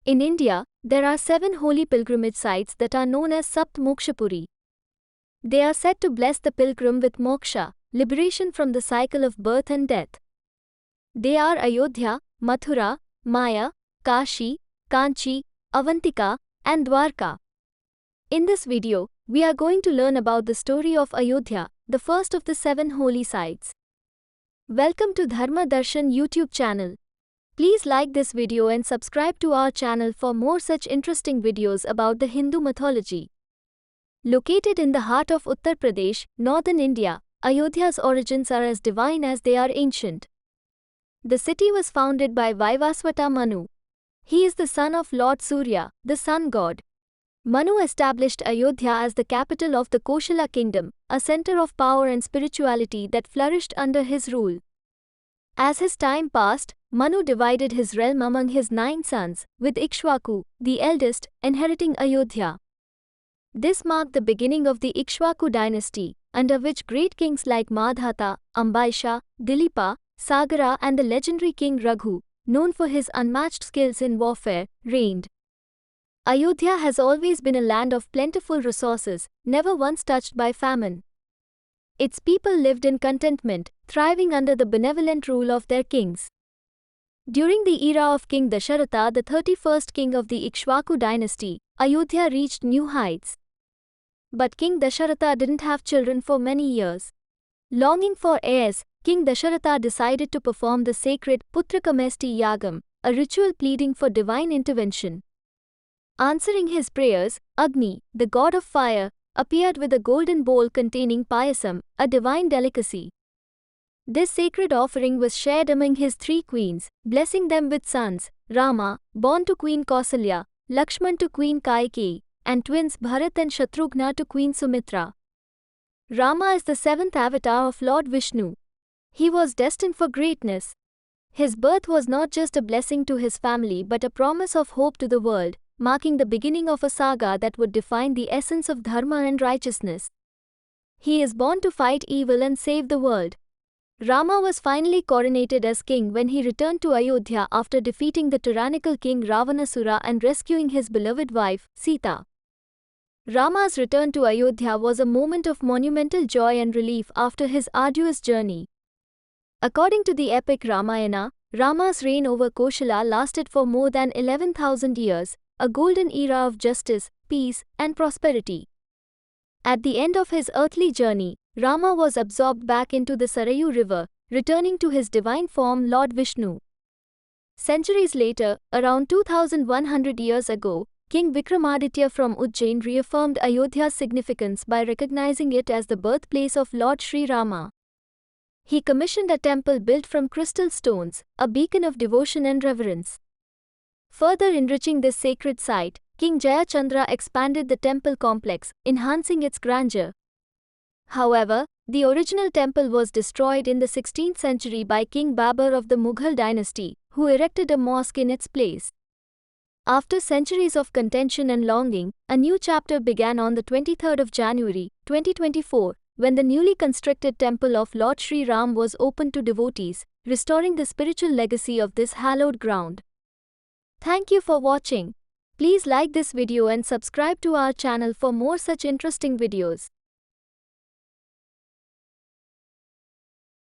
In India, there are 7 holy pilgrimage sites that are known as Sapt Mokshapuri. They are said to bless the pilgrim with moksha, liberation from the cycle of birth and death. They are Ayodhya, Mathura, Maya, Kashi, Kanchi, Avantika, and Dwarka. In this video, we are going to learn about the story of Ayodhya, the first of the 7 holy sites. Welcome to Dharma Darshan YouTube channel. Please like this video and subscribe to our channel for more such interesting videos about the Hindu mythology. Located in the heart of Uttar Pradesh, northern India, Ayodhya's origins are as divine as they are ancient. The city was founded by Vaivasvata Manu. He is the son of Lord Surya, the sun god. Manu established Ayodhya as the capital of the Koshala kingdom, a center of power and spirituality that flourished under his rule. As his time passed, Manu divided his realm among his 9 sons, with Ikshvaku, the eldest, inheriting Ayodhya. This marked the beginning of the Ikshvaku dynasty, under which great kings like Madhata, Ambaisha, Dilipa, Sagara and the legendary king Raghu, known for his unmatched skills in warfare, reigned. Ayodhya has always been a land of plentiful resources, never once touched by famine. Its people lived in contentment, thriving under the benevolent rule of their kings. During the era of King Dasharatha, the 31st king of the Ikshvaku dynasty, Ayodhya reached new heights. But King Dasharatha didn't have children for many years. Longing for heirs, King Dasharatha decided to perform the sacred Putrakamesti Yagam, a ritual pleading for divine intervention. Answering his prayers, Agni, the god of fire, appeared with a golden bowl containing payasam, a divine delicacy. This sacred offering was shared among his 3 queens, blessing them with sons, Rama, born to Queen Kausalya, Lakshman to Queen Kaikeyi, and twins Bharat and Shatrughna to Queen Sumitra. Rama is the 7th avatar of Lord Vishnu. He was destined for greatness. His birth was not just a blessing to his family but a promise of hope to the world, marking the beginning of a saga that would define the essence of dharma and righteousness. He is born to fight evil and save the world. Rama was finally coronated as king when he returned to Ayodhya after defeating the tyrannical king Ravanasura and rescuing his beloved wife, Sita. Rama's return to Ayodhya was a moment of monumental joy and relief after his arduous journey. According to the epic Ramayana, Rama's reign over Koshala lasted for more than 11,000 years, a golden era of justice, peace, and prosperity. At the end of his earthly journey, Rama was absorbed back into the Sarayu river, returning to his divine form Lord Vishnu. Centuries later, around 2100 years ago, King Vikramaditya from Ujjain reaffirmed Ayodhya's significance by recognizing it as the birthplace of Lord Sri Rama. He commissioned a temple built from crystal stones, a beacon of devotion and reverence. Further enriching this sacred site, King Jayachandra expanded the temple complex, enhancing its grandeur. However, the original temple was destroyed in the 16th century by King Babur of the Mughal dynasty, who erected a mosque in its place. After centuries of contention and longing, a new chapter began on the 23rd of January, 2024, when the newly constructed temple of Lord Sri Ram was opened to devotees, restoring the spiritual legacy of this hallowed ground. Thank you for watching. Please like this video and subscribe to our channel for more such interesting videos.